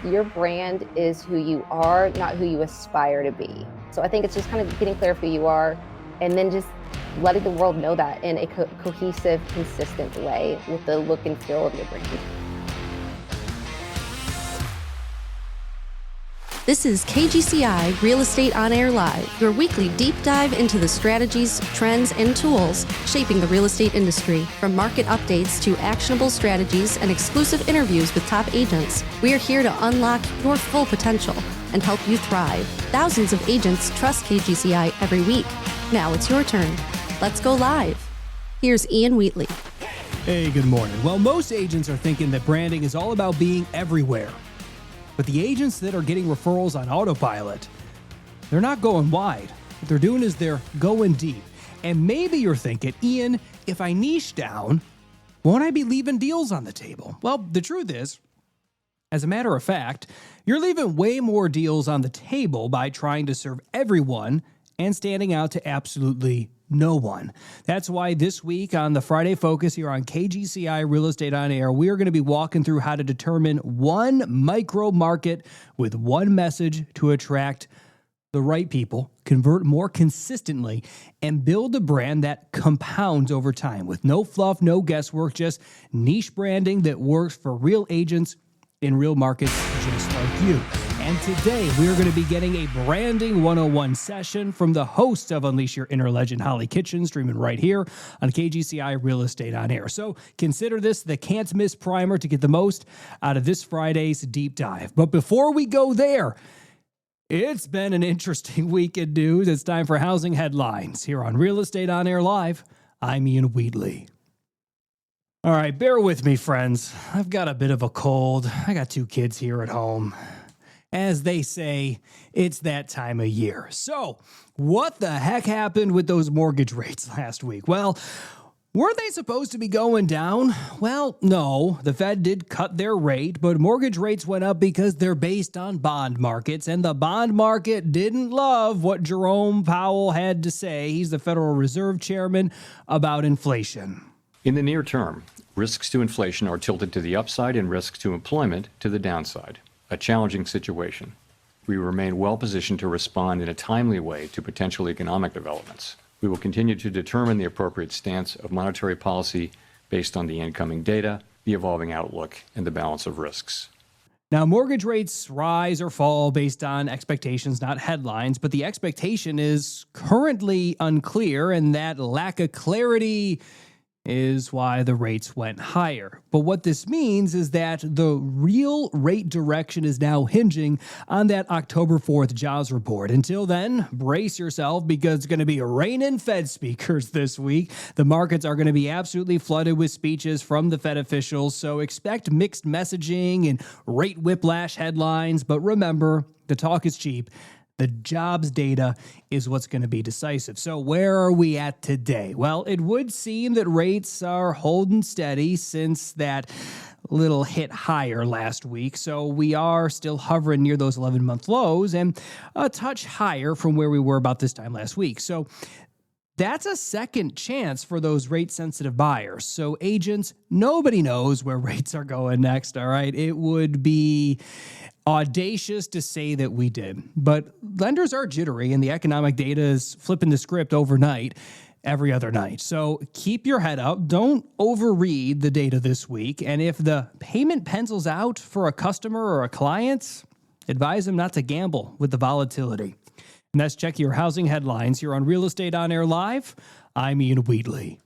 Your brand is who you are, not who you aspire to be. So I think it's just kind of getting clear of who you are and then just letting the world know that in a cohesive, consistent way with the look and feel of your brand. This is KGCI Real Estate On Air Live, your weekly deep dive into the strategies, trends, and tools shaping the real estate industry. From market updates to actionable strategies and exclusive interviews with top agents, we are here to unlock your full potential and help you thrive. Thousands of agents trust KGCI every week. Now it's your turn. Let's go live. Here's Ian Wheatley. Hey, good morning. Well, most agents are thinking that branding is all about being everywhere. But the agents that are getting referrals on autopilot, they're not going wide. What they're doing is they're going deep. And maybe you're thinking, Ian, if I niche down, won't I be leaving deals on the table? Well, the truth is, as a matter of fact, you're leaving way more deals on the table by trying to serve everyone and standing out to absolutely no one. That's why this week on the Friday Focus here on KGCI Real Estate On Air, we are going to be walking through how to determine one micro market with one message to attract the right people, convert more consistently, and build a brand that compounds over time with no fluff, no guesswork, just niche branding that works for real agents in real markets just like you. And today we are going to be getting a branding 101 session from the host of Unleash Your Inner Legend, Holly Kitchen, streaming right here on KGCI Real Estate On Air. So consider this the can't miss primer to get the most out of this Friday's deep dive. But before we go there, it's been an interesting week in news. It's time for housing headlines here on Real Estate On Air Live. I'm Ian Wheatley. All right, bear with me, friends. I've got a bit of a cold. I got 2 kids here at home. As they say, it's that time of year. So, what the heck happened with those mortgage rates last week? Well, weren't they supposed to be going down? Well, no, the Fed did cut their rate, but mortgage rates went up because they're based on bond markets, and the bond market didn't love what Jerome Powell had to say. He's the Federal Reserve Chairman about inflation. In the near term, risks to inflation are tilted to the upside and risks to employment to the downside. A challenging situation. We remain well positioned to respond in a timely way to potential economic developments. We will continue to determine the appropriate stance of monetary policy based on the incoming data, the evolving outlook, and the balance of risks. Now, mortgage rates rise or fall based on expectations, not headlines, but the expectation is currently unclear, and that lack of clarity is why the rates went higher. But what this means is that the real rate direction is now hinging on that October 4th jobs report. Until then, brace yourself because it's going to be raining Fed speakers this week. The markets are going to be absolutely flooded with speeches from the Fed officials, so expect mixed messaging and rate whiplash headlines. But remember, the talk is cheap. The jobs data is what's going to be decisive. So where are we at today? Well, it would seem that rates are holding steady since that little hit higher last week. So we are still hovering near those 11-month lows and a touch higher from where we were about this time last week. So that's a second chance for those rate-sensitive buyers. So agents, nobody knows where rates are going next, all right? It would be audacious to say that we did. But lenders are jittery, and the economic data is flipping the script overnight, every other night. So keep your head up. Don't overread the data this week. And if the payment pencils out for a customer or a client, advise them not to gamble with the volatility. And that's Check Your Housing Headlines here on Real Estate On Air Live. I'm Ian Wheatley.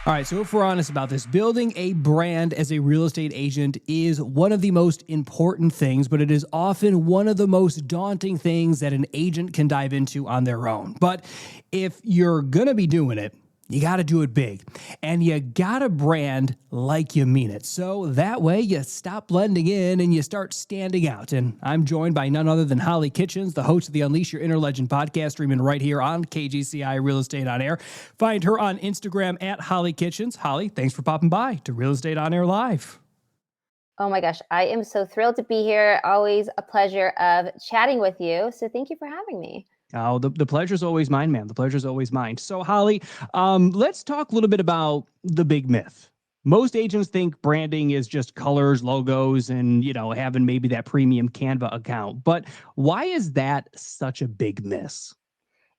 All right, so if we're honest about this, building a brand as a real estate agent is one of the most important things, but it is often one of the most daunting things that an agent can dive into on their own. But if you're going to be doing it, you got to do it big, and you got to brand like you mean it. So that way you stop blending in and you start standing out. And I'm joined by none other than Holly Kitchens, the host of the Unleash Your Inner Legend podcast, streaming right here on KGCI Real Estate On Air. Find her on Instagram at Holly Kitchens. Holly, thanks for popping by to Real Estate On Air Live. Oh my gosh, I am so thrilled to be here. Always a pleasure of chatting with you. So thank you for having me. Oh, the pleasure's always mine, man. The pleasure's always mine. So, Holly, let's talk a little bit about the big myth most agents think branding is just colors, logos, and, having maybe that premium Canva account. But why is that such a big miss?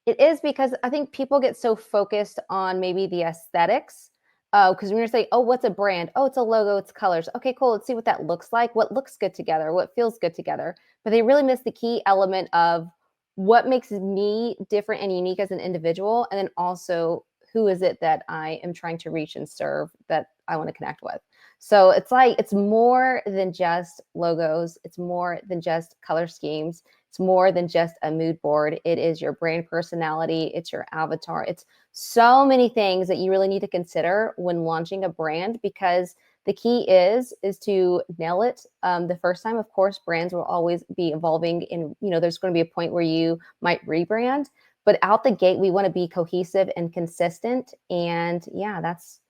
It is because I think people get so focused on maybe the aesthetics. Because when you're saying, oh, what's a brand? Oh, it's a logo, it's colors. Okay, cool. Let's see what that looks like. What looks good together? What feels good together? But they really miss the key element of what makes me different and unique as an individual. And then also, who is it that I am trying to reach and serve that I want to connect with? So it's more than just logos. It's more than just color schemes. It's more than just a mood board. It is your brand personality. It's your avatar. It's so many things that you really need to consider when launching a brand, because the key is to nail it the first time. Of course, brands will always be evolving, and there's going to be a point where you might rebrand, but out the gate, we want to be cohesive and consistent. And yeah, that's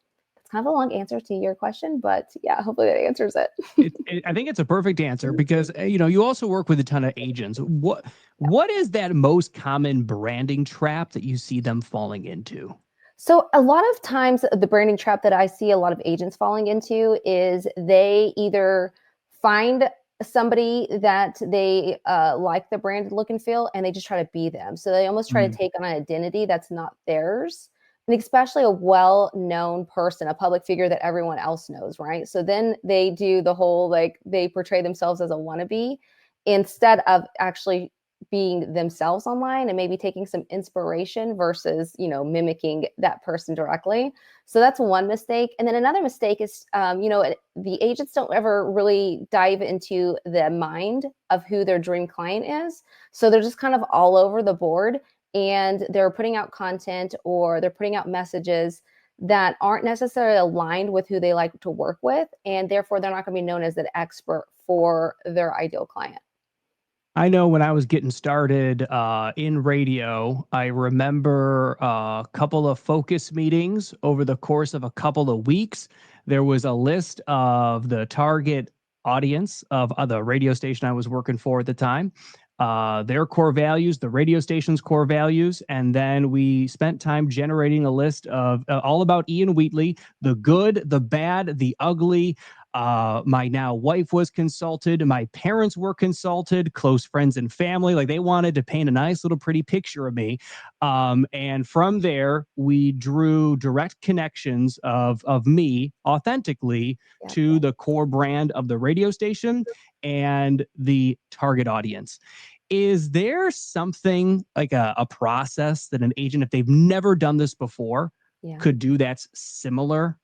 kind of a long answer to your question, but yeah, hopefully that answers it. I think it's a perfect answer because, you also work with a ton of agents. What is that most common branding trap that you see them falling into? So a lot of times the branding trap that I see a lot of agents falling into is they either find somebody that they like the brand look and feel, and they just try to be them. So they almost try to take on an identity that's not theirs. And especially a well-known person, a public figure that everyone else knows, right? So then they do the whole, like, they portray themselves as a wannabe instead of actually being themselves online and maybe taking some inspiration versus, mimicking that person directly. So that's one mistake. And then another mistake is, the agents don't ever really dive into the mind of who their dream client is. So they're just kind of all over the board, and they're putting out content or they're putting out messages that aren't necessarily aligned with who they like to work with. And therefore, they're not going to be known as an expert for their ideal client. I know when I was getting started in radio, I remember a couple of focus meetings over the course of a couple of weeks. There was a list of the target audience of the radio station I was working for at the time, their core values, the radio station's core values, and then we spent time generating a list of all about Ian Wheatley, the good, the bad, the ugly. My now wife was consulted. My parents were consulted, close friends and family. Like, they wanted to paint a nice little pretty picture of me. And from there, we drew direct connections of me authentically to the core brand of the radio station and the target audience. Is there something like a process that an agent, if they've never done this before, could do that's similar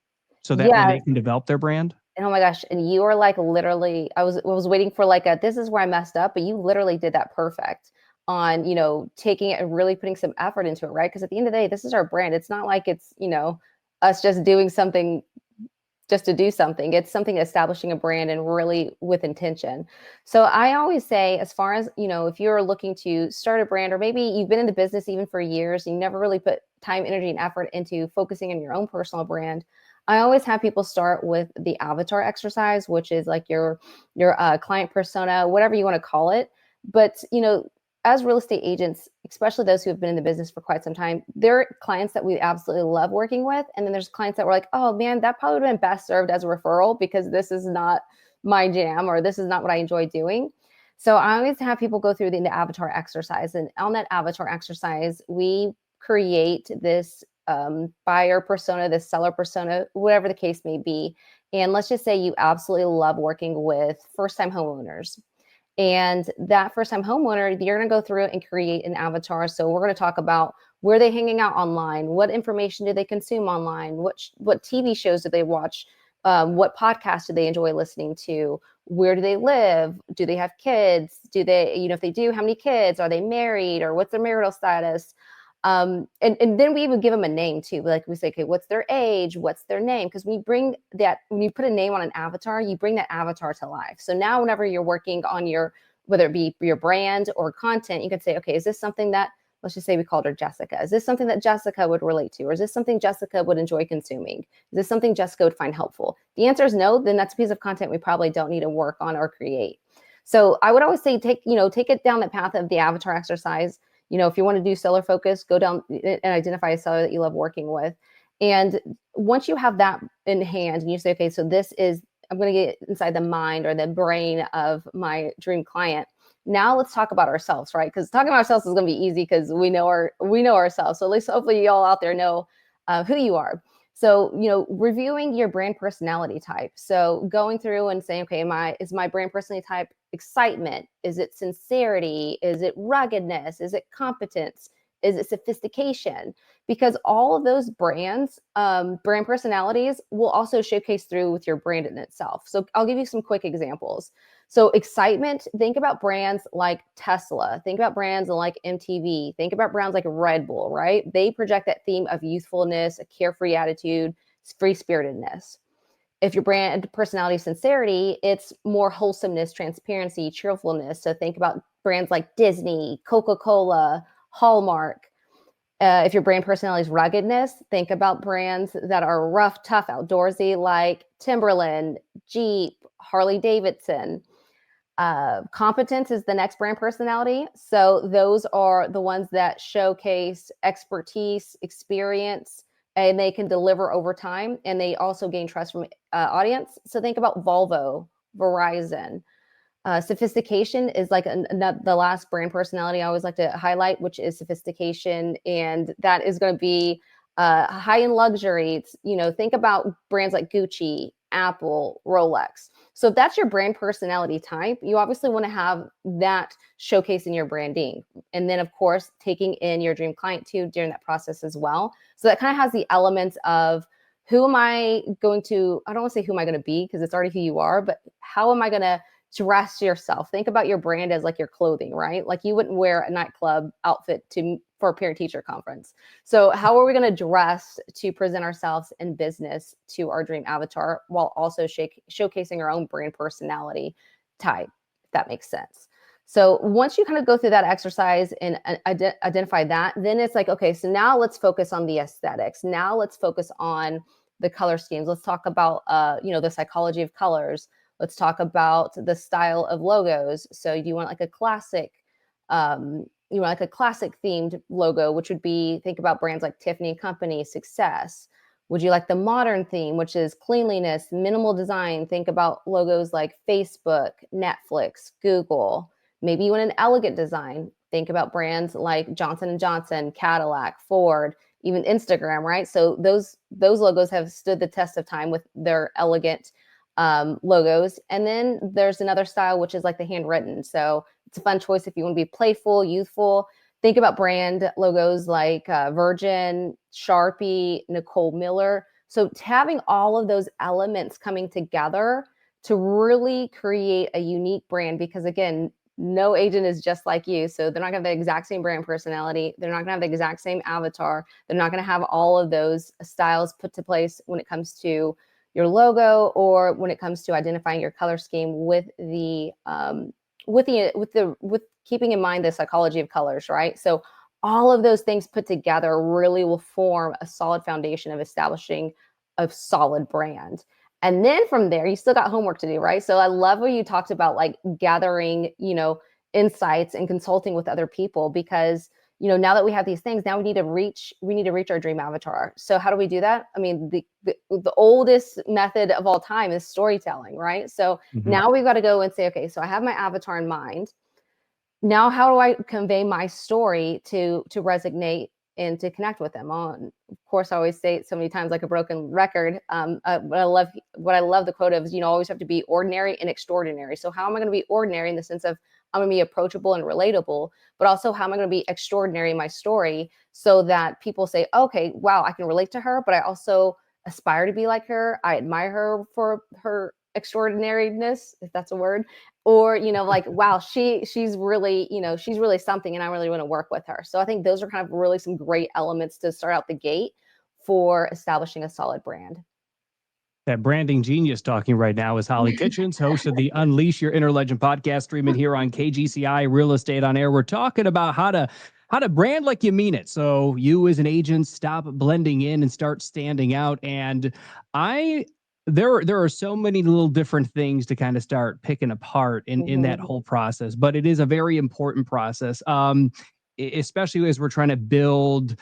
so that way they can develop their brand? And oh my gosh, and you are like literally, I was waiting for like this is where I messed up, but you literally did that perfect on, taking it and really putting some effort into it, right? Because at the end of the day, this is our brand. It's not like it's, us just doing something just to do something. It's something establishing a brand and really with intention. So I always say, as far as, if you're looking to start a brand, or maybe you've been in the business even for years, and you never really put time, energy, and effort into focusing on your own personal brand, I always have people start with the avatar exercise, which is like your client persona, whatever you want to call it. But, as real estate agents, especially those who have been in the business for quite some time, there are clients that we absolutely love working with. And then there's clients that were like, oh man, that probably would have been best served as a referral because this is not my jam, or this is not what I enjoy doing. So I always have people go through the avatar exercise. And on that avatar exercise, we create this buyer persona, this seller persona, whatever the case may be. And let's just say you absolutely love working with first-time homeowners. And that first-time homeowner, you're going to go through and create an avatar. So we're going to talk about where they're hanging out online, what information do they consume online, what TV shows do they watch, what podcasts do they enjoy listening to, where do they live, do they have kids, do they, if they do, how many kids, are they married, or what's their marital status? And then we even give them a name too. Like we say, okay, what's their age? What's their name? Because we bring that, when you put a name on an avatar, you bring that avatar to life. So now whenever you're working on whether it be your brand or content, you can say, okay, is this something that, let's just say we called her Jessica. Is this something that Jessica would relate to? Or is this something Jessica would enjoy consuming? Is this something Jessica would find helpful? The answer is no, then that's a piece of content we probably don't need to work on or create. So I would always say, take it down the path of the avatar exercise. If you want to do seller focus, go down and identify a seller that you love working with. And once you have that in hand and you say, okay, so I'm going to get inside the mind or the brain of my dream client. Now let's talk about ourselves, right? Because talking about ourselves is going to be easy because we know ourselves. So at least hopefully you all out there know who you are. So, reviewing your brand personality type. So going through and saying, okay, is my brand personality type excitement? Is it sincerity? Is it ruggedness? Is it competence? Is it sophistication? Because all of those brands, brand personalities will also showcase through with your brand in itself. So I'll give you some quick examples. So excitement, think about brands like Tesla, think about brands like MTV, think about brands like Red Bull, right? They project that theme of youthfulness, a carefree attitude, free-spiritedness. If your brand personality is sincerity, it's more wholesomeness, transparency, cheerfulness. So think about brands like Disney, Coca-Cola, Hallmark. If your brand personality is ruggedness, think about brands that are rough, tough, outdoorsy, like Timberland, Jeep, Harley Davidson. Competence is the next brand personality. So those are the ones that showcase expertise, experience, and they can deliver over time. And they also gain trust from audience. So think about Volvo, Verizon. Sophistication is like the last brand personality I always like to highlight, which is sophistication. And that is going to be high-end luxury. It's, think about brands like Gucci, Apple, Rolex. So if that's your brand personality type, you obviously want to have that showcase in your branding. And then, of course, taking in your dream client too during that process as well. So that kind of has the elements of who am I going to, I don't want to say who am I going to be because it's already who you are, but how am I going to dress yourself? Think about your brand as like your clothing, right? Like you wouldn't wear a nightclub outfit for a parent teacher conference. So how are we going to dress to present ourselves in business to our dream avatar while also showcasing our own brand personality type, if that makes sense? So once you kind of go through that exercise and identify that, then it's like, okay, so now let's focus on the aesthetics. Now let's focus on the color schemes. Let's talk about, the psychology of colors. Let's talk about the style of logos. So do you want like a classic, themed logo, which would be, think about brands like Tiffany & Company, Success. Would you like the modern theme, which is cleanliness, minimal design? Think about logos like Facebook, Netflix, Google. Maybe you want an elegant design. Think about brands like Johnson & Johnson, Cadillac, Ford, even Instagram, right? So those logos have stood the test of time with their elegant logos. And then there's another style, which is like the handwritten. So it's a fun choice if you want to be playful, youthful. Think about brand logos like Virgin, Sharpie, Nicole Miller. So having all of those elements coming together to really create a unique brand, because again, no agent is just like you. So they're not going to have the exact same brand personality. They're not going to have the exact same avatar. They're not going to have all of those styles put to place when it comes to your logo or when it comes to identifying your color scheme with keeping in mind the psychology of colors, right? So all of those things put together really will form a solid foundation of establishing a solid brand. And then from there, you still got homework to do, right? So I love what you talked about, like gathering, insights and consulting with other people, because, now that we have these things, now we need to reach our dream avatar. So how do we do that? I mean, the oldest method of all time is storytelling, right? So now we've got to go and say, okay, so I have my avatar in mind. Now, how do I convey my story to resonate and to connect with them? Of course, I always say it so many times, like a broken record. What I love the quote of is, always have to be ordinary and extraordinary. So how am I going to be ordinary in the sense of I'm going to be approachable and relatable, but also how am I going to be extraordinary in my story so that people say, okay, wow, I can relate to her, but I also aspire to be like her. I admire her for her extraordinariness, if that's a word, or, like, wow, she's really, she's really something, and I really want to work with her. So I think those are kind of really some great elements to start out the gate for establishing a solid brand. That branding genius talking right now is Holly Kitchens, host of the Unleash Your Inner Legend podcast, streaming here on KGCI Real Estate on Air. We're talking about how to brand like you mean it. So you as an agent stop blending in and start standing out. And there are so many little different things to kind of start picking apart in that whole process, but it is a very important process, especially as we're trying to build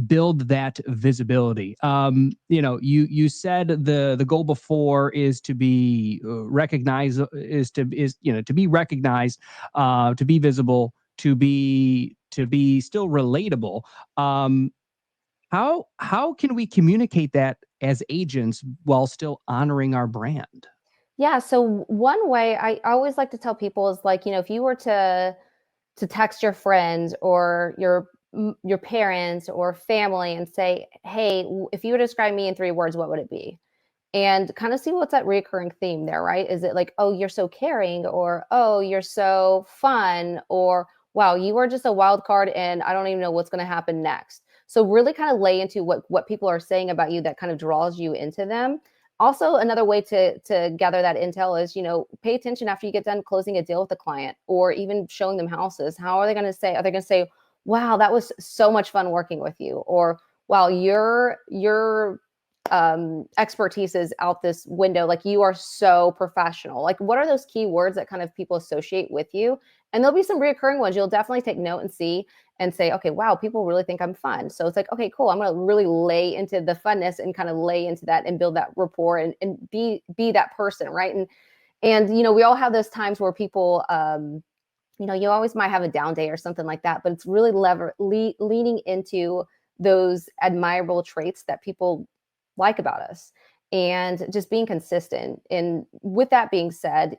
build that visibility. You said the goal before is to be recognized, to be recognized, to be visible, to be still relatable. How can we communicate that as agents while still honoring our brand? Yeah. So one way I always like to tell people is like, if you were to text your friends or your parents or family and say, hey, if you were to describe me in 3 words, what would it be? And kind of see what's that recurring theme there, right? Is it like, oh, you're so caring, or oh, you're so fun, or wow, you are just a wild card and I don't even know what's going to happen next. So really kind of lay into what people are saying about you that kind of draws you into them. Also, another way to gather that intel is, pay attention after you get done closing a deal with a client or even showing them houses. How are they going to say? Are they going to say, wow, that was so much fun working with you? Or wow, your expertise is out this window. Like, you are so professional. Like, what are those key words that kind of people associate with you? And there'll be some reoccurring ones. You'll definitely take note and see and say, okay, wow, people really think I'm fun. So it's like, okay, cool. I'm going to really lay into the funness and kind of lay into that and build that rapport and be that person. Right. And, we all have those times where people, you always might have a down day or something like that, but it's really leaning into those admirable traits that people like about us and just being consistent. And with that being said,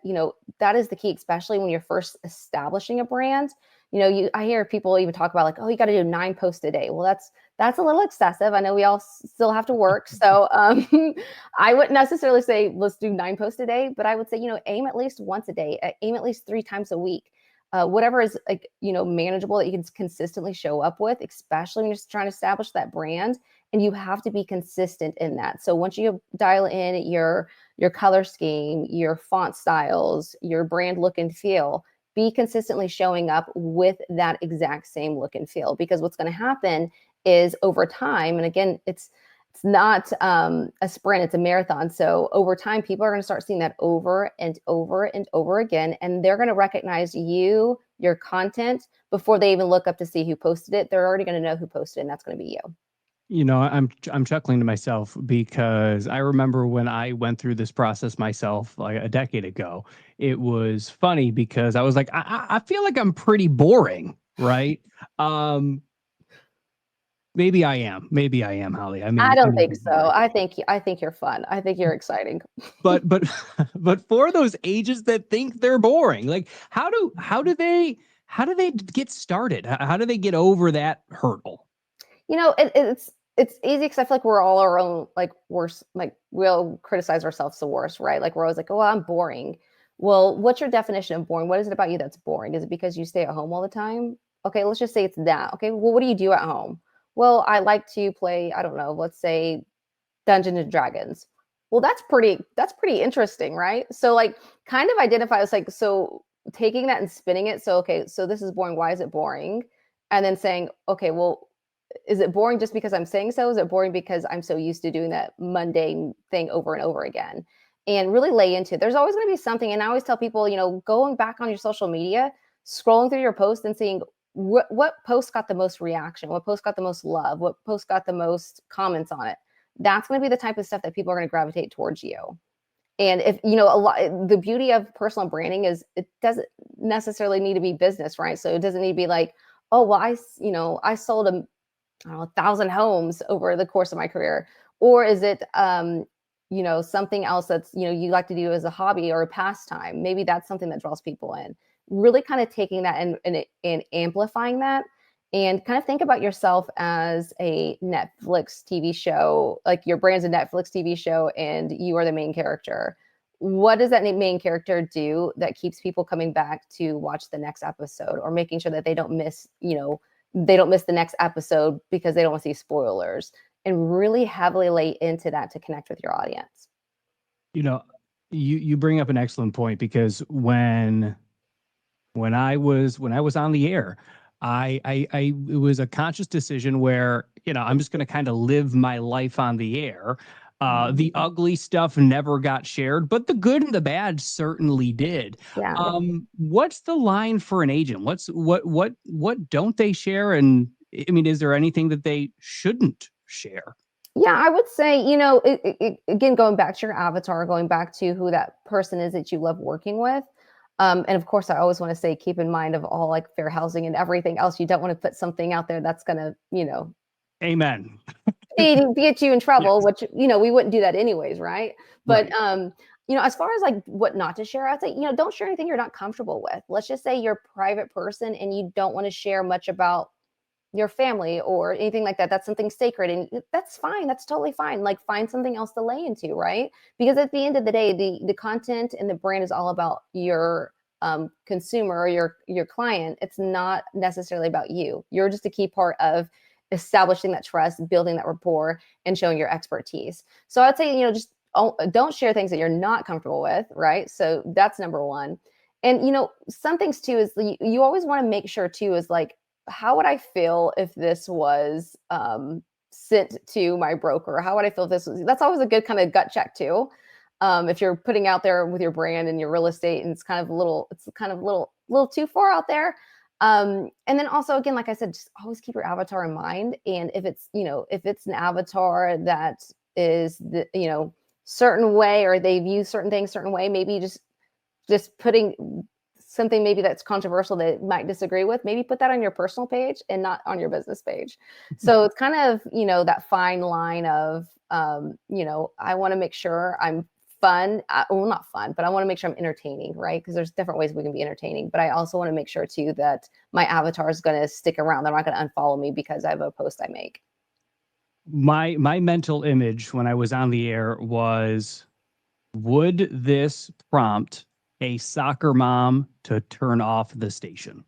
that is the key, especially when you're first establishing a brand. I hear people even talk about like, oh, you got to do 9 posts a day. Well, that's a little excessive. I know we all still have to work. So I wouldn't necessarily say, let's do 9 posts a day, but I would say, aim at least once a day, aim at least 3 times a week. Whatever is like, manageable that you can consistently show up with, especially when you're trying to establish that brand. And you have to be consistent in that. So once you dial in your color scheme, your font styles, your brand look and feel, be consistently showing up with that exact same look and feel. Because what's going to happen is over time, and again, it's not a sprint, it's a marathon. So over time, people are going to start seeing that over and over and over again. And they're going to recognize you, your content, before they even look up to see who posted it. They're already going to know who posted it, and that's going to be you. I'm chuckling to myself because I remember when I went through this process myself like a decade ago. It was funny because I was like, I feel like I'm pretty boring, right? Maybe I am, Holly. I don't think so. I think you're fun. I think you're exciting. but but for those agents that think they're boring, like how do they get started? How do they get over that hurdle? It's easy because I feel like we're all our own like worst. Like, we'll criticize ourselves the worst, right? Like, we're always like, oh, I'm boring. Well, what's your definition of boring? What is it about you that's boring? Is it because you stay at home all the time? Okay, let's just say it's that. Okay, well, what do you do at home? Well, I like to play, I don't know, let's say Dungeons and Dragons. Well, that's pretty interesting, right? So like, kind of identify as like, so taking that and spinning it. So, okay, so this is boring. Why is it boring? And then saying, okay, well, is it boring just because I'm saying so? Is it boring because I'm so used to doing that mundane thing over and over again? And really lay into it. There's always going to be something. And I always tell people, going back on your social media, scrolling through your posts and seeing what post got the most reaction, what post got the most love, what post got the most comments on it. That's going to be the type of stuff that people are going to gravitate towards you. And if the beauty of personal branding is it doesn't necessarily need to be business, right? So it doesn't need to be like, oh, well, I sold 1,000 homes over the course of my career. Or is it, something else that's, you like to do as a hobby or a pastime? Maybe that's something that draws people in. Really kind of taking that and amplifying that, and kind of think about yourself as a Netflix TV show, like your brand's a Netflix TV show and you are the main character. What does that main character do that keeps people coming back to watch the next episode, or making sure that they don't miss, the next episode because they don't want to see spoilers? And really heavily lay into that to connect with your audience. You bring up an excellent point, because when I was on the air, it was a conscious decision where, I'm just going to kind of live my life on the air. The ugly stuff never got shared, but the good and the bad certainly did. Yeah. What's the line for an agent? What don't they share, and I mean, is there anything that they shouldn't share? Yeah, I would say, again, going back to your avatar, going back to who that person is that you love working with. And of course, I always want to say, keep in mind of all like fair housing and everything else. You don't want to put something out there that's going to, Amen. get you in trouble, Yes. which, we wouldn't do that anyways. Right. But, Right. as far as like what not to share, I'd say, don't share anything you're not comfortable with. Let's just say you're a private person and you don't want to share much about your family or anything like that. That's something sacred, and that's fine. That's totally fine. Like, find something else to lay into, right? Because at the end of the day, the content and the brand is all about your consumer or your client. It's not necessarily about you. You're just a key part of establishing that trust, building that rapport, and showing your expertise. So I'd say, just don't share things that you're not comfortable with, right? So that's number one. And some things too is you always want to make sure too is like, how would I feel if this was sent to my broker? How would I feel if this was? That's always a good kind of gut check too. If you're putting out there with your brand and your real estate, and it's kind of little too far out there. And then also, again, like I said, just always keep your avatar in mind. And if it's an avatar that is certain way, or they view certain things certain way, maybe just putting something maybe that's controversial that might disagree with, maybe put that on your personal page and not on your business page. So it's kind of, that fine line of, I want to make sure I'm fun. Well, not fun, but I want to make sure I'm entertaining, right? Because there's different ways we can be entertaining, but I also want to make sure too that my avatar is going to stick around. They're not going to unfollow me because I have a post I make. My mental image when I was on the air was, would this prompt a soccer mom to turn off the station?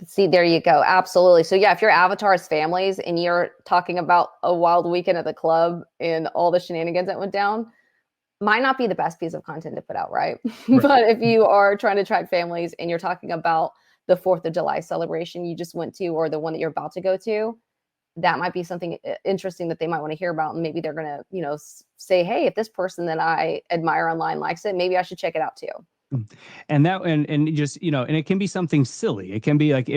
See, there you go. Absolutely. So yeah, if your avatar is families and you're talking about a wild weekend at the club and all the shenanigans that went down, might not be the best piece of content to put out, right? Right. But if you are trying to attract families and you're talking about the 4th of July celebration you just went to, or the one that you're about to go to, that might be something interesting that they might want to hear about. And maybe they're going to, say, hey, if this person that I admire online likes it, maybe I should check it out too. And that, and just, and it can be something silly. It can be like,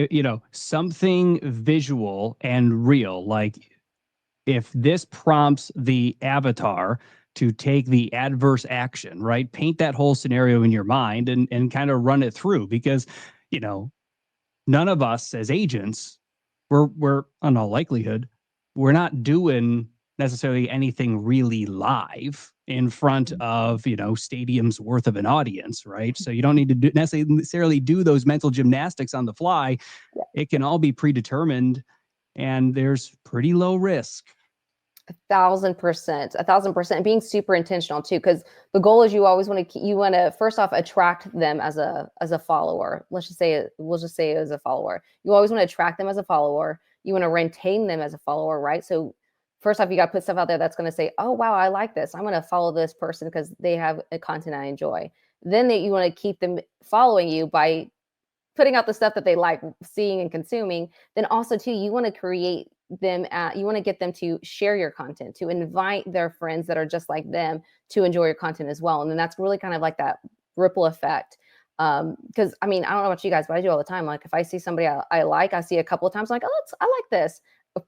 something visual and real. Like, if this prompts the avatar to take the adverse action, right? Paint that whole scenario in your mind and kind of run it through, because, none of us as agents, we're in all likelihood, we're not doing necessarily anything really live in front of, stadiums worth of an audience, right? So you don't need to necessarily do those mental gymnastics on the fly. Yeah. It can all be predetermined, and there's pretty low risk. 1,000%, being super intentional too, because the goal is you always want to first off attract them as a follower. We'll just say as a follower. You always want to attract them as a follower. You want to retain them as a follower, right? So first off, you got to put stuff out there that's going to say, oh wow, I like this. I'm going to follow this person because they have a content I enjoy. Then you want to keep them following you by putting out the stuff that they like seeing and consuming. Then also too, you want to create them you want to get them to share your content, to invite their friends that are just like them to enjoy your content as well. And then that's really kind of like that ripple effect. Because I mean, I don't know about you guys, but I do all the time. Like, if I see somebody I see a couple of times, I'm like, oh, I like this.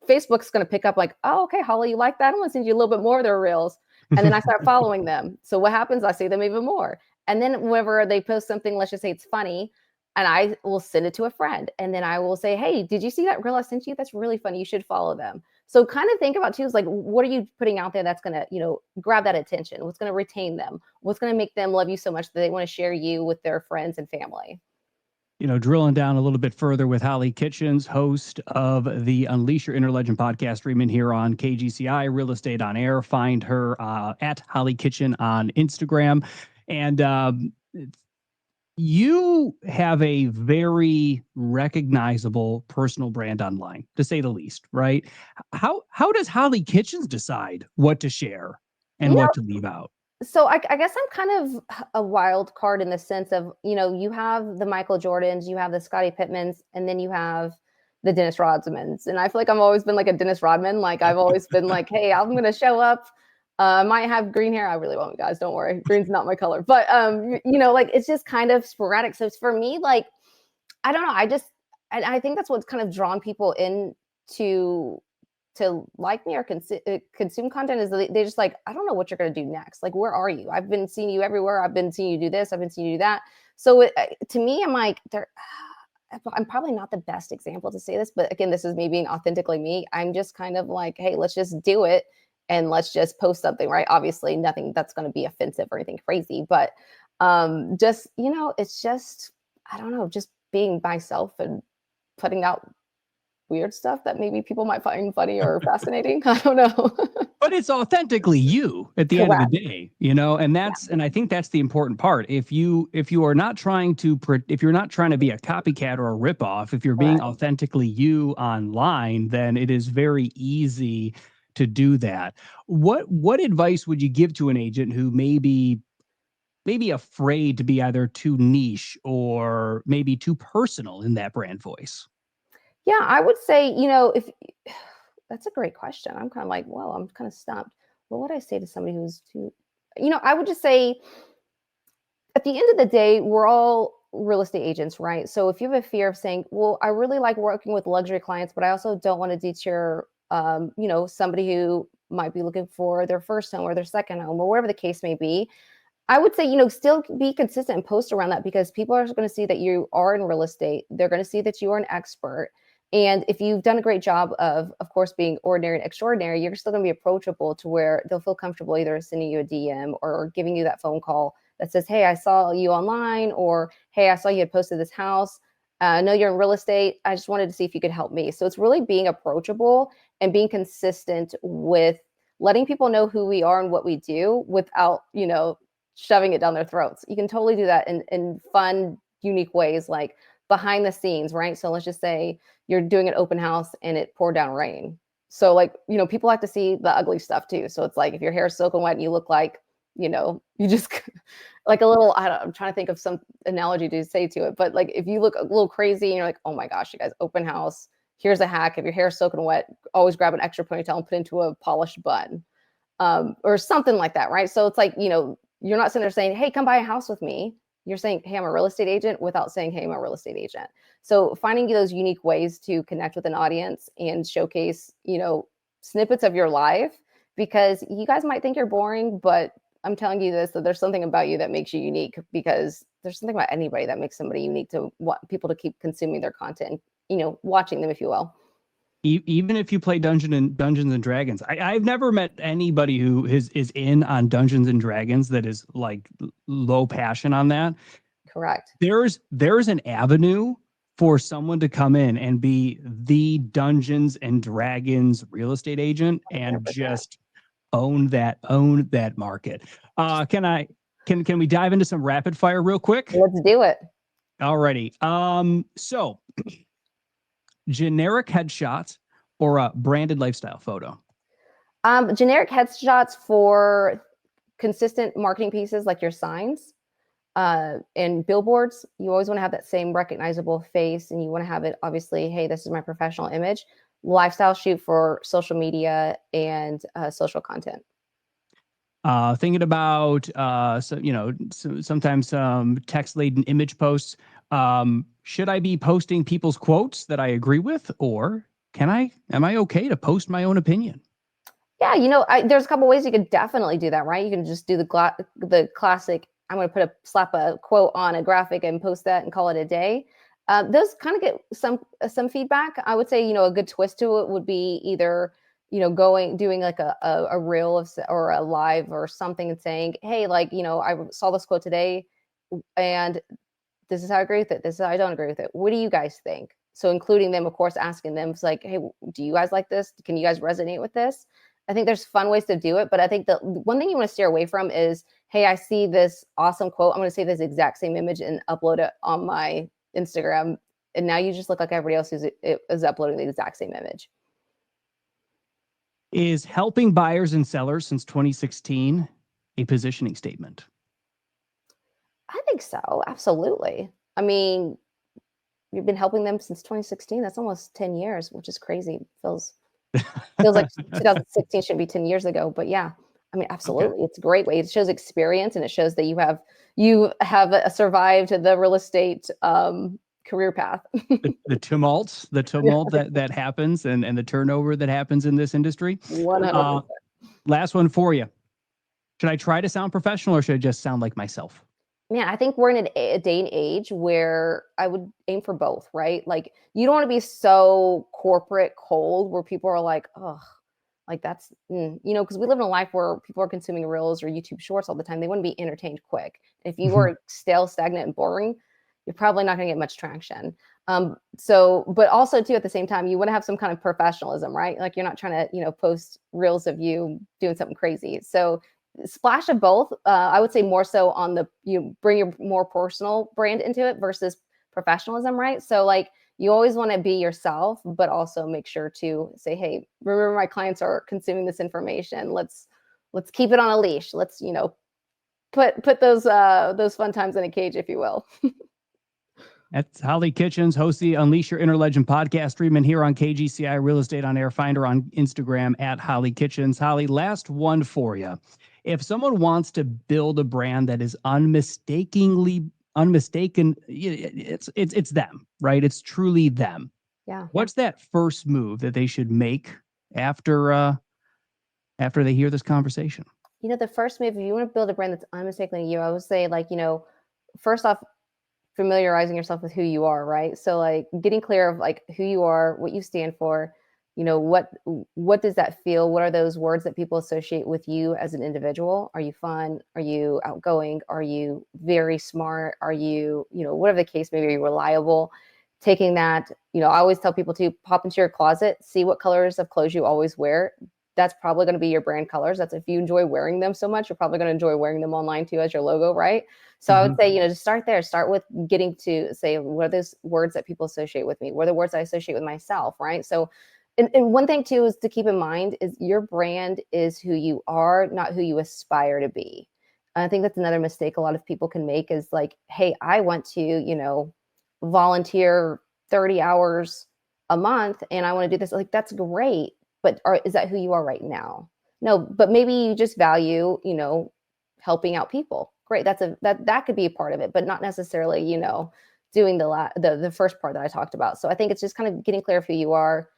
Facebook's going to pick up like, oh, okay, Holly, you like that? I'm going to send you a little bit more of their reels. And then I start following them. So what happens? I see them even more. And then whenever they post something, let's just say it's funny, and I will send it to a friend. And then I will say, hey, did you see that reel I sent you? That's really funny. You should follow them. So kind of think about too, is like, what are you putting out there that's going to, grab that attention? What's going to retain them? What's going to make them love you so much that they want to share you with their friends and family? Drilling down a little bit further with Holly Kitchens, host of the Unleash Your Inner Legend podcast streaming here on KGCI Real Estate on Air. Find her at Holly Kitchen on Instagram. And you have a very recognizable personal brand online, to say the least, right? How does Holly Kitchens decide what to share and what to leave out? So I guess I'm kind of a wild card in the sense of, you have the Michael Jordans, you have the Scottie Pittmans, and then you have the Dennis Rodmans. And I feel like I've always been like a Dennis Rodman. Like, I've always been like, hey, I'm going to show up. I might have green hair. I really won't, guys. Don't worry. Green's not my color. But, like, it's just kind of sporadic. So for me, like, I don't know. I think that's what's kind of drawn people in to like me or consume content is they just like, I don't know what you're going to do next. Like, where are you? I've been seeing you everywhere. I've been seeing you do this. I've been seeing you do that. So to me, I'm like, I'm probably not the best example to say this, but again, this is me being authentically me. I'm just kind of like, hey, let's just do it and let's just post something, right? Obviously, nothing that's going to be offensive or anything crazy, but just, it's just, I don't know, just being myself and putting out weird stuff that maybe people might find funny or fascinating. I don't know. But it's authentically you at the end of the day, and and I think that's the important part. If you are not trying to, if you're not trying to be a copycat or a ripoff, if you're being authentically you online, then it is very easy to do that. What advice would you give to an agent who maybe afraid to be either too niche or maybe too personal in that brand voice? Yeah, I would say, if that's a great question. I'm kind of like, well, I'm kind of stumped. What would I say to somebody who's too, I would just say at the end of the day, we're all real estate agents, right? So if you have a fear of saying, well, I really like working with luxury clients, but I also don't want to deter, somebody who might be looking for their first home or their second home or whatever the case may be, I would say, still be consistent and post around that because people are going to see that you are in real estate. They're going to see that you are an expert. And if you've done a great job of course, being ordinary and extraordinary, you're still going to be approachable to where they'll feel comfortable either sending you a DM or giving you that phone call that says, hey, I saw you online, or hey, I saw you had posted this house. I know you're in real estate. I just wanted to see if you could help me. So it's really being approachable and being consistent with letting people know who we are and what we do without, shoving it down their throats. You can totally do that in fun, unique ways, like behind the scenes, right? So let's just say you're doing an open house and it poured down rain. So like, people like to see the ugly stuff too. So it's like, if your hair is soaking wet and you look like, you just like a little, I'm trying to think of some analogy to say to it, but like, if you look a little crazy and you're like, oh my gosh, you guys, open house, here's a hack. If your hair is soaking wet, always grab an extra ponytail and put into a polished bun, or something like that. Right. So it's like, you're not sitting there saying, hey, come buy a house with me. You're saying, hey, I'm a real estate agent, without saying, hey, I'm a real estate agent. So finding those unique ways to connect with an audience and showcase, snippets of your life, because you guys might think you're boring, but I'm telling you this, that there's something about you that makes you unique, because there's something about anybody that makes somebody unique to want people to keep consuming their content, watching them, if you will. Even if you play Dungeons and Dragons, I've never met anybody who is in on Dungeons and Dragons that is like low passion on that. Correct. There's an avenue for someone to come in and be the Dungeons and Dragons real estate agent and 100%. just own that market. Can we dive into some rapid fire real quick? Let's do it. Alrighty. So generic headshots or a branded lifestyle photo? Generic headshots for consistent marketing pieces like your signs and billboards. You always want to have that same recognizable face, and you want to have it, obviously, hey, this is my professional image. Lifestyle shoot for social media and social content. Thinking about sometimes text-laden image posts. Should I be posting people's quotes that I agree with, or am I okay to post my own opinion? Yeah, there's a couple ways you could definitely do that, right? You can just do the classic, I'm going to slap a quote on a graphic and post that and call it a day. Those kind of get some feedback. I would say, a good twist to it would be either, doing like a reel or a live or something and saying, hey, like, I saw this quote today and this is how I agree with it. This is how I don't agree with it. What do you guys think? So including them, of course, asking them, it's like, hey, do you guys like this? Can you guys resonate with this? I think there's fun ways to do it, but I think the one thing you want to steer away from is, hey, I see this awesome quote. I'm going to say this exact same image and upload it on my Instagram. And now you just look like everybody else who is uploading the exact same image. Is helping buyers and sellers since 2016 a positioning statement? I think so. Absolutely. I mean, you've been helping them since 2016. That's almost 10 years, which is crazy. Feels like 2016 should be 10 years ago, but yeah, I mean, absolutely. Okay. It's a great way. It shows experience, and it shows that you have survived the real estate career path. The tumult that happens and the turnover that happens in this industry. 100%. Last one for you. Should I try to sound professional or should I just sound like myself? Man, I think we're in a day and age where I would aim for both, right? Like, you don't want to be so corporate cold where people are like, oh, like that's, because we live in a life where people are consuming reels or YouTube shorts all the time. They want to be entertained quick. If you are stale, stagnant, and boring, you're probably not going to get much traction. But also too, at the same time, you want to have some kind of professionalism, right? Like, you're not trying to, post reels of you doing something crazy. So splash of both. I would say more so on bring your more personal brand into it versus professionalism, right? So like, you always want to be yourself, but also make sure to say, hey, remember my clients are consuming this information. Let's keep it on a leash. Let's, put those fun times in a cage, if you will. That's Holly Kitchens, host the Unleash Your Inner Legend podcast, streaming here on KGCI Real Estate on Air. Find her on Instagram at Holly Kitchens. Holly, last one for you. If someone wants to build a brand that is unmistaken, it's them, right? It's truly them. Yeah. What's that first move that they should make after they hear this conversation? The first move, if you want to build a brand that's unmistakably you, I would say, like, first off, familiarizing yourself with who you are, right? So like, getting clear of like who you are, what you stand for, what does that feel? What are those words that people associate with you as an individual? Are you fun? Are you outgoing? Are you very smart? Are you, whatever the case may be, reliable? Taking that, I always tell people to pop into your closet, see what colors of clothes you always wear. That's probably going to be your brand colors. That's if you enjoy wearing them so much, you're probably going to enjoy wearing them online too as your logo, right? So I would say, just start there. Start with getting to say, what are those words that people associate with me? What are the words I associate with myself, right? So, and one thing too is to keep in mind is your brand is who you are, not who you aspire to be. And I think that's another mistake a lot of people can make is like, hey, I want to, volunteer 30 hours a month and I want to do this. Like, that's great. But is that who you are right now? No, but maybe you just value, helping out people. Great. That could be a part of it, but not necessarily, doing the first part that I talked about. So I think it's just kind of getting clear of who you are,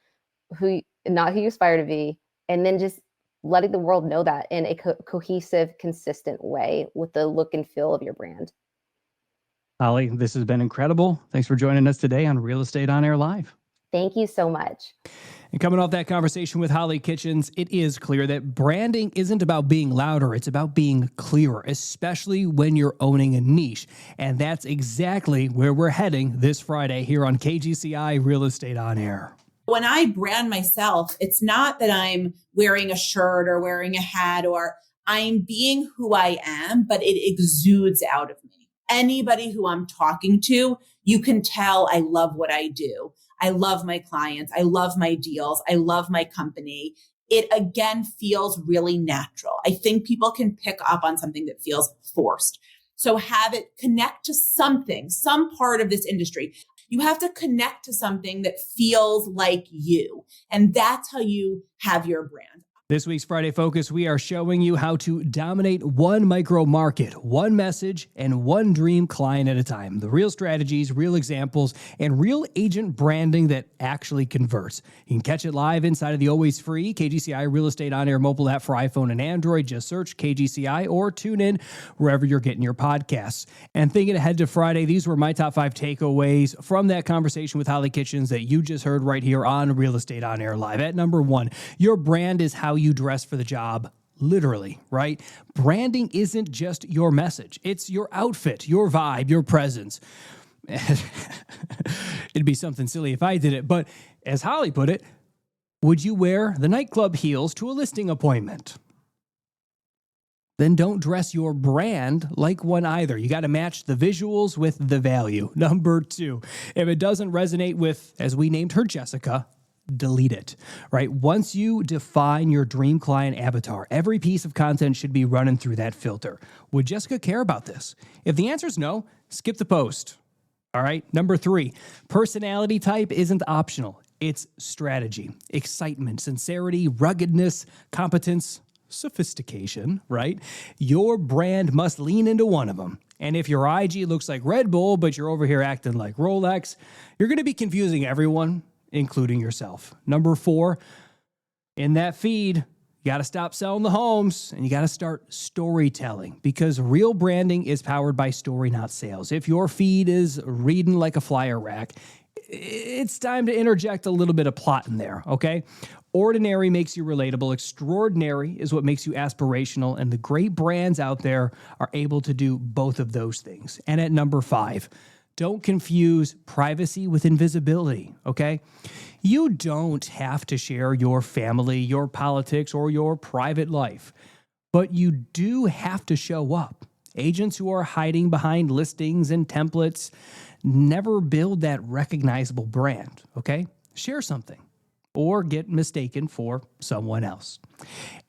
not who you aspire to be, and then just letting the world know that in a cohesive, consistent way with the look and feel of your brand. Holly, this has been incredible. Thanks for joining us today on Real Estate on Air Live. Thank you so much. And coming off that conversation with Holly Kitchens, it is clear that branding isn't about being louder. It's about being clearer, especially when you're owning a niche. And that's exactly where we're heading this Friday here on KGCI Real Estate on Air. When I brand myself, it's not that I'm wearing a shirt or wearing a hat, or I'm being who I am, but it exudes out of me. Anybody who I'm talking to, you can tell I love what I do. I love my clients. I love my deals. I love my company. It again feels really natural. I think people can pick up on something that feels forced. So have it connect to something, some part of this industry. You have to connect to something that feels like you. And that's how you have your brand. This week's Friday Focus, we are showing you how to dominate one micro market, one message, and one dream client at a time. The real strategies, real examples, and real agent branding that actually converts. You can catch it live inside of the always free KGCI Real Estate On Air mobile app for iPhone and Android. Just search KGCI or tune in wherever you're getting your podcasts. And thinking ahead to Friday, these were my top 5 takeaways from that conversation with Holly Kitchens that you just heard right here on Real Estate On Air Live. At number 1, your brand is how you dress for the job, literally, right? Branding isn't just your message. It's your outfit, your vibe, your presence. It'd be something silly if I did it, but as Holly put it, would you wear the nightclub heels to a listing appointment? Then don't dress your brand like one either. You got to match the visuals with the value. Number 2, if it doesn't resonate with, as we named her, Jessica, delete it, right? Once you define your dream client avatar, every piece of content should be running through that filter. Would Jessica care about this? If the answer is no, skip the post. All right. Number 3, personality type isn't optional. It's strategy, excitement, sincerity, ruggedness, competence, sophistication, right? Your brand must lean into one of them. And if your IG looks like Red Bull, but you're over here acting like Rolex, you're going to be confusing everyone, including yourself. Number 4, in that feed, you got to stop selling the homes and you got to start storytelling, because real branding is powered by story, not sales. If your feed is reading like a flyer rack, it's time to interject a little bit of plot in there, okay? Ordinary makes you relatable. Extraordinary is what makes you aspirational. And the great brands out there are able to do both of those things. And at number 5, don't confuse privacy with invisibility, okay? You don't have to share your family, your politics, or your private life, but you do have to show up. Agents who are hiding behind listings and templates never build that recognizable brand, okay? Share something or get mistaken for someone else.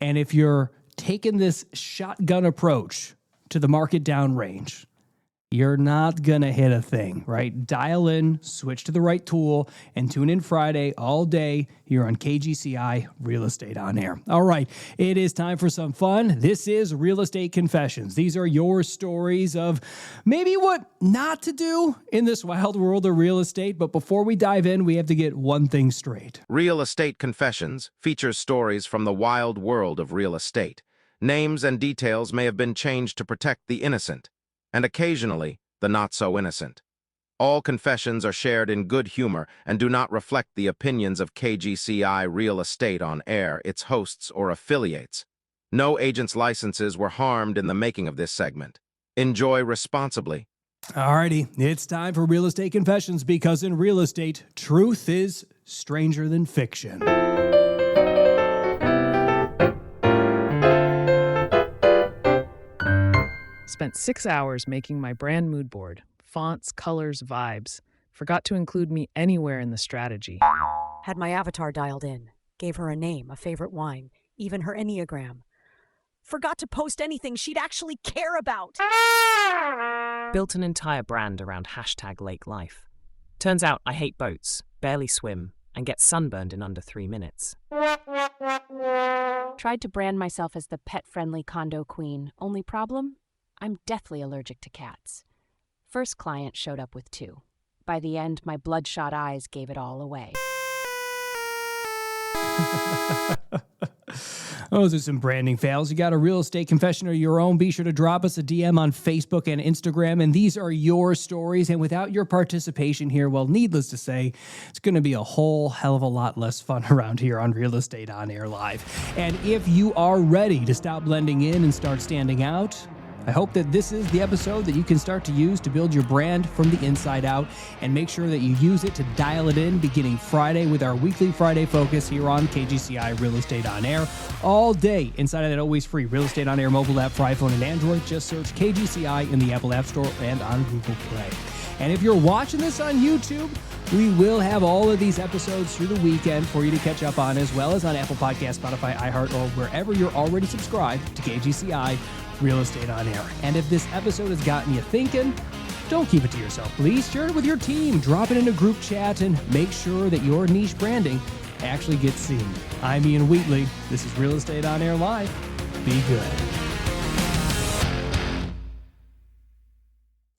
And if you're taking this shotgun approach to the market down range, you're not going to hit a thing, right? Dial in, switch to the right tool, and tune in Friday all day here on KGCI Real Estate On Air. All right, it is time for some fun. This is Real Estate Confessions. These are your stories of maybe what not to do in this wild world of real estate. But before we dive in, we have to get one thing straight. Real Estate Confessions features stories from the wild world of real estate. Names and details may have been changed to protect the innocent, and occasionally the not-so-innocent. All confessions are shared in good humor and do not reflect the opinions of KGCI Real Estate On Air, its hosts, or affiliates. No agent's licenses were harmed in the making of this segment. Enjoy responsibly. Alrighty, it's time for Real Estate Confessions, because in real estate, truth is stranger than fiction. Spent 6 hours making my brand mood board. Fonts, colors, vibes. Forgot to include me anywhere in the strategy. Had my avatar dialed in. Gave her a name, a favorite wine, even her Enneagram. Forgot to post anything she'd actually care about. Built an entire brand around #LakeLife. Turns out I hate boats, barely swim, and get sunburned in under 3 minutes. Tried to brand myself as the pet-friendly condo queen. Only problem? I'm deathly allergic to cats. First client showed up with 2. By the end, my bloodshot eyes gave it all away. Those are some branding fails. You got a real estate confession of your own? Be sure to drop us a DM on Facebook and Instagram. And these are your stories. And without your participation here, well, needless to say, it's going to be a whole hell of a lot less fun around here on Real Estate On Air Live. And if you are ready to stop blending in and start standing out, I hope that this is the episode that you can start to use to build your brand from the inside out, and make sure that you use it to dial it in beginning Friday with our weekly Friday focus here on KGCI Real Estate On Air all day inside of that always free Real Estate On Air mobile app for iPhone and Android. Just search KGCI in the Apple App Store and on Google Play. And if you're watching this on YouTube, we will have all of these episodes through the weekend for you to catch up on, as well as on Apple Podcasts, Spotify, iHeart, or wherever you're already subscribed to KGCI Real Estate On Air. And if this episode has gotten you thinking, don't keep it to yourself, please. Share it with your team. Drop it in a group chat and make sure that your niche branding actually gets seen. I'm Ian Wheatley. This is Real Estate On Air Live. Be good.